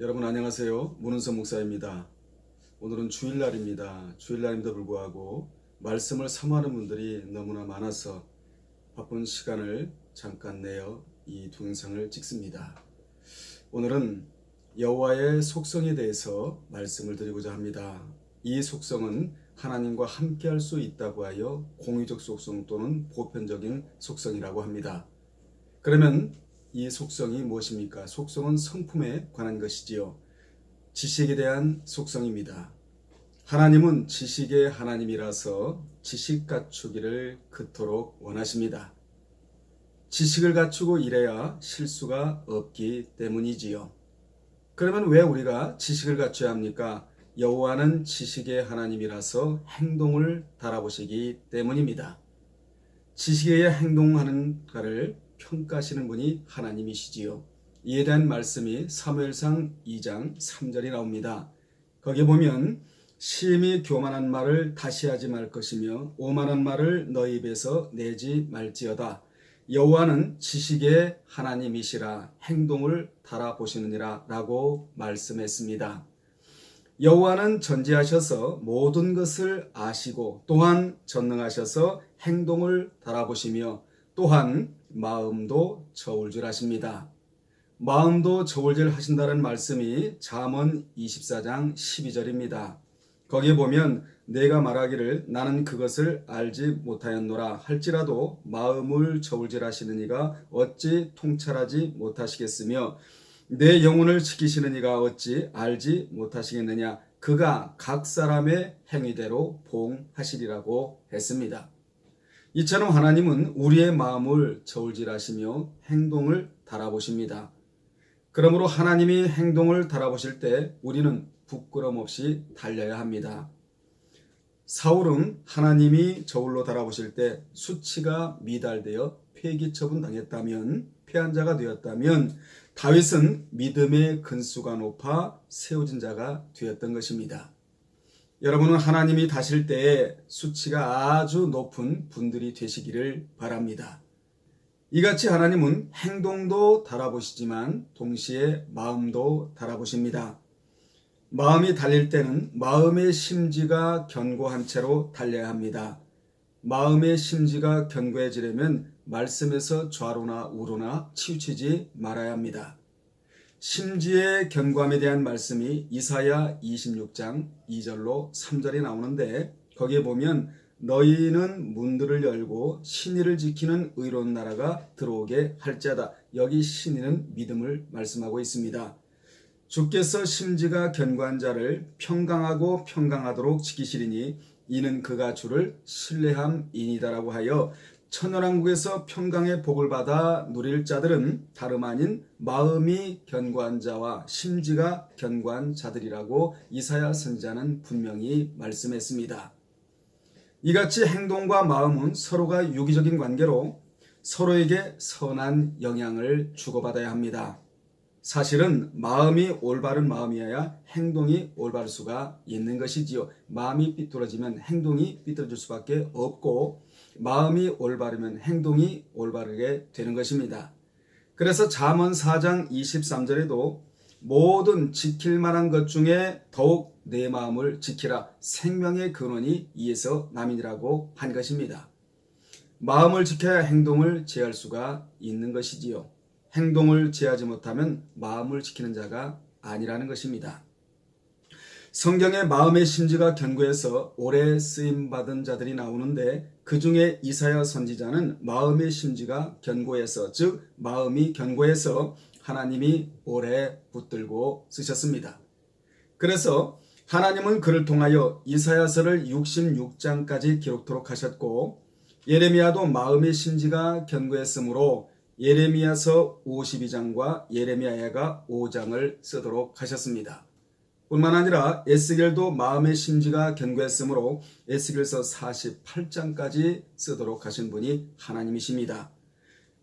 여러분 안녕하세요. 문은성 목사입니다. 오늘은 주일날입니다. 주일날임에도 불구하고 말씀을 사모하는 분들이 너무나 많아서 바쁜 시간을 잠깐 내어 이 동영상을 찍습니다. 오늘은 여호와의 속성에 대해서 말씀을 드리고자 합니다. 이 속성은 하나님과 함께할 수 있다고 하여 공유적 속성 또는 보편적인 속성이라고 합니다. 그러면 이 속성이 무엇입니까? 속성은 성품에 관한 것이지요. 지식에 대한 속성입니다. 하나님은 지식의 하나님이라서 지식 갖추기를 그토록 원하십니다. 지식을 갖추고 이래야 실수가 없기 때문이지요. 그러면 왜 우리가 지식을 갖춰야 합니까? 여호와는 지식의 하나님이라서 행동을 달아보시기 때문입니다. 지식에 행동하는가를 평가하시는 분이 하나님이시지요. 이에 대한 말씀이 사무엘상 2장 3절이 나옵니다. 거기 보면 심히 교만한 말을 다시 하지 말 것이며 오만한 말을 너희 입에서 내지 말지어다. 여호와는 지식의 하나님이시라 행동을 달아보시느니라 라고 말씀했습니다. 여호와는 전지하셔서 모든 것을 아시고 또한 전능하셔서 행동을 달아보시며 또한 마음도 저울질 하십니다. 마음도 저울질 하신다는 말씀이 잠언 24장 12절입니다. 거기에 보면 내가 말하기를 나는 그것을 알지 못하였노라 할지라도 마음을 저울질 하시는 이가 어찌 통찰하지 못하시겠으며 내 영혼을 지키시는 이가 어찌 알지 못하시겠느냐 그가 각 사람의 행위대로 보응하시리라고 했습니다. 이처럼 하나님은 우리의 마음을 저울질하시며 행동을 달아보십니다. 그러므로 하나님이 행동을 달아보실 때 우리는 부끄럼 없이 달려야 합니다. 사울은 하나님이 저울로 달아보실 때 수치가 미달되어 폐기 처분당했다면 패한 자가 되었다면 다윗은 믿음의 근수가 높아 세워진 자가 되었던 것입니다. 여러분은 하나님이 다실 때에 수치가 아주 높은 분들이 되시기를 바랍니다. 이같이 하나님은 행동도 달아보시지만 동시에 마음도 달아보십니다. 마음이 달릴 때는 마음의 심지가 견고한 채로 달려야 합니다. 마음의 심지가 견고해지려면 말씀에서 좌로나 우로나 치우치지 말아야 합니다. 심지의 견고함에 대한 말씀이 이사야 26장 2절로 3절이 나오는데 거기에 보면 너희는 문들을 열고 신의를 지키는 의로운 나라가 들어오게 할지어다. 여기 신의는 믿음을 말씀하고 있습니다. 주께서 심지가 견고한 자를 평강하고 평강하도록 지키시리니 이는 그가 주를 신뢰함이니다라고 하여 천연왕국에서 평강의 복을 받아 누릴 자들은 다름 아닌 마음이 견고한 자와 심지가 견고한 자들이라고 이사야 선지자는 분명히 말씀했습니다. 이같이 행동과 마음은 서로가 유기적인 관계로 서로에게 선한 영향을 주고받아야 합니다. 사실은 마음이 올바른 마음이어야 행동이 올바를 수가 있는 것이지요. 마음이 삐뚤어지면 행동이 삐뚤어질 수밖에 없고 마음이 올바르면 행동이 올바르게 되는 것입니다. 그래서 잠언 4장 23절에도 모든 지킬 만한 것 중에 더욱 내 마음을 지키라 생명의 근원이 이에서 남이니라고 한 것입니다. 마음을 지켜야 행동을 제할 수가 있는 것이지요. 행동을 제하지 못하면 마음을 지키는 자가 아니라는 것입니다. 성경에 마음의 심지가 견고해서 오래 쓰임받은 자들이 나오는데 그 중에 이사야 선지자는 마음의 심지가 견고해서 즉 마음이 견고해서 하나님이 오래 붙들고 쓰셨습니다. 그래서 하나님은 그를 통하여 이사야서를 66장까지 기록토록 하셨고 예레미야도 마음의 심지가 견고했으므로 예레미야서 52장과 예레미야가 5장을 쓰도록 하셨습니다. 뿐만 아니라 에스겔도 마음의 심지가 견고했으므로 에스겔서 48장까지 쓰도록 하신 분이 하나님이십니다.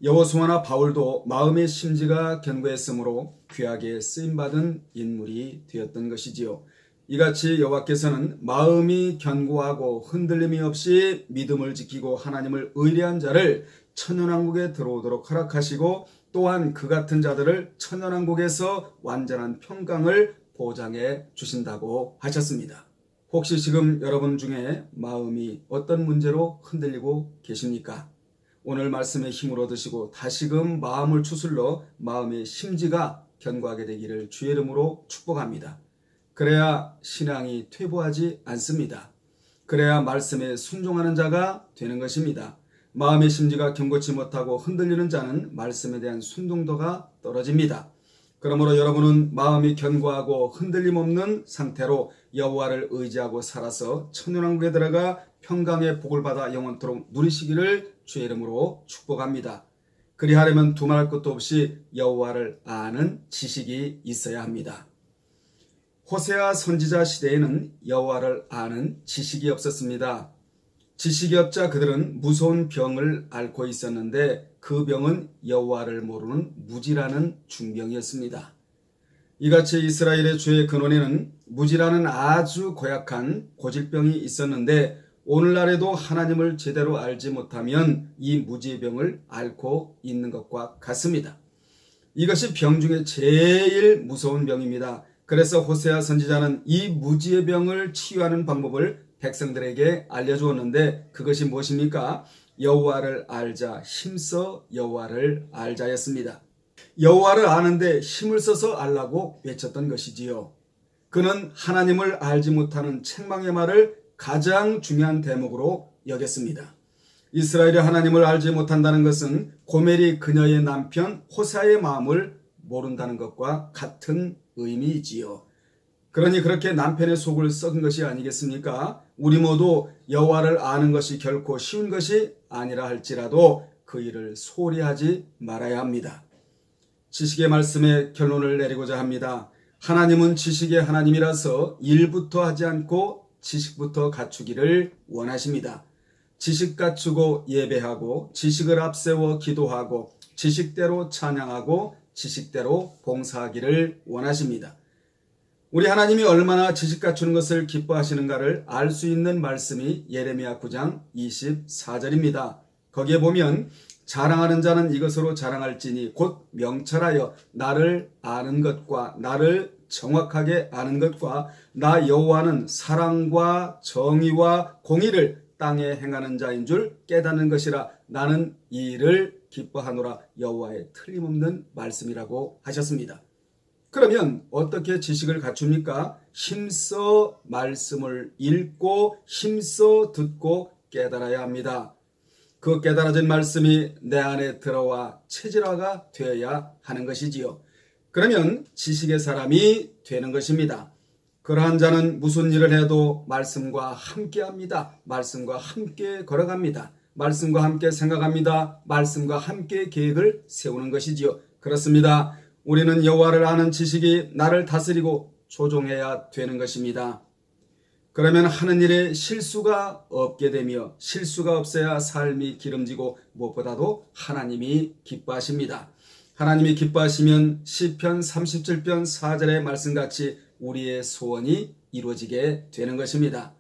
여호수아나 바울도 마음의 심지가 견고했으므로 귀하게 쓰임받은 인물이 되었던 것이지요. 이같이 여호와께서는 마음이 견고하고 흔들림이 없이 믿음을 지키고 하나님을 의뢰한 자를 천연왕국에 들어오도록 허락하시고 또한 그 같은 자들을 천연왕국에서 완전한 평강을 보장해 주신다고 하셨습니다. 혹시 지금 여러분 중에 마음이 어떤 문제로 흔들리고 계십니까? 오늘 말씀의 힘을 얻으시고 다시금 마음을 추슬러 마음의 심지가 견고하게 되기를 주의 이름으로 축복합니다. 그래야 신앙이 퇴보하지 않습니다. 그래야 말씀에 순종하는 자가 되는 것입니다. 마음의 심지가 견고치 못하고 흔들리는 자는 말씀에 대한 순종도가 떨어집니다. 그러므로 여러분은 마음이 견고하고 흔들림 없는 상태로 여호와를 의지하고 살아서 천년왕국에 들어가 평강의 복을 받아 영원토록 누리시기를 주의 이름으로 축복합니다. 그리하려면 두말할 것도 없이 여호와를 아는 지식이 있어야 합니다. 호세아 선지자 시대에는 여호와를 아는 지식이 없었습니다. 지식이 없자 그들은 무서운 병을 앓고 있었는데 그 병은 여호와를 모르는 무지라는 중병이었습니다. 이같이 이스라엘의 죄의 근원에는 무지라는 아주 고약한 고질병이 있었는데 오늘날에도 하나님을 제대로 알지 못하면 이 무지의 병을 앓고 있는 것과 같습니다. 이것이 병 중에 제일 무서운 병입니다. 그래서 호세아 선지자는 이 무지의 병을 치유하는 방법을 백성들에게 알려주었는데 그것이 무엇입니까? 여호와를 알자, 힘써 여호와를 알자였습니다. 여호와를 아는데 힘을 써서 알라고 외쳤던 것이지요. 그는 하나님을 알지 못하는 책망의 말을 가장 중요한 대목으로 여겼습니다. 이스라엘이 하나님을 알지 못한다는 것은 고멜이 그녀의 남편 호세아의 마음을 모른다는 것과 같은 의미이지요. 그러니 그렇게 남편의 속을 썩은 것이 아니겠습니까? 우리 모두 여호와를 아는 것이 결코 쉬운 것이 아니라 할지라도 그 일을 소홀히 하지 말아야 합니다. 지식의 말씀에 결론을 내리고자 합니다. 하나님은 지식의 하나님이라서 일부터 하지 않고 지식부터 갖추기를 원하십니다. 지식 갖추고 예배하고 지식을 앞세워 기도하고 지식대로 찬양하고 지식대로 봉사하기를 원하십니다. 우리 하나님이 얼마나 지식 갖추는 것을 기뻐하시는가를 알 수 있는 말씀이 예레미야 9장 24절입니다. 거기에 보면 자랑하는 자는 이것으로 자랑할지니 곧 명철하여 나를 아는 것과 나를 정확하게 아는 것과 나 여호와는 사랑과 정의와 공의를 땅에 행하는 자인 줄 깨닫는 것이라 나는 이 일을 기뻐하노라. 여호와의 틀림없는 말씀이라고 하셨습니다. 그러면 어떻게 지식을 갖춥니까? 힘써 말씀을 읽고 힘써 듣고 깨달아야 합니다. 그 깨달아진 말씀이 내 안에 들어와 체질화가 되어야 하는 것이지요. 그러면 지식의 사람이 되는 것입니다. 그러한 자는 무슨 일을 해도 말씀과 함께 합니다. 말씀과 함께 걸어갑니다. 말씀과 함께 생각합니다. 말씀과 함께 계획을 세우는 것이지요. 그렇습니다. 우리는 여호와를 아는 지식이 나를 다스리고 조종해야 되는 것입니다. 그러면 하는 일에 실수가 없게 되며 실수가 없어야 삶이 기름지고 무엇보다도 하나님이 기뻐하십니다. 하나님이 기뻐하시면 시편 37편 4절의 말씀같이 우리의 소원이 이루어지게 되는 것입니다.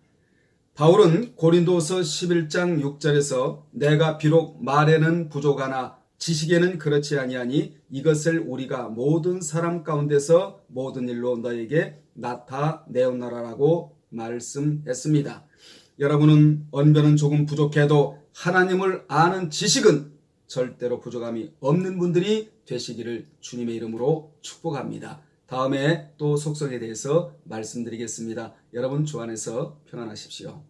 바울은 고린도서 11장 6절에서 내가 비록 말에는 부족하나 지식에는 그렇지 아니하니 이것을 우리가 모든 사람 가운데서 모든 일로 너에게 나타내었노라라고 말씀했습니다. 여러분은 언변은 조금 부족해도 하나님을 아는 지식은 절대로 부족함이 없는 분들이 되시기를 주님의 이름으로 축복합니다. 다음에 또 속성에 대해서 말씀드리겠습니다. 여러분 주 안에서 평안하십시오.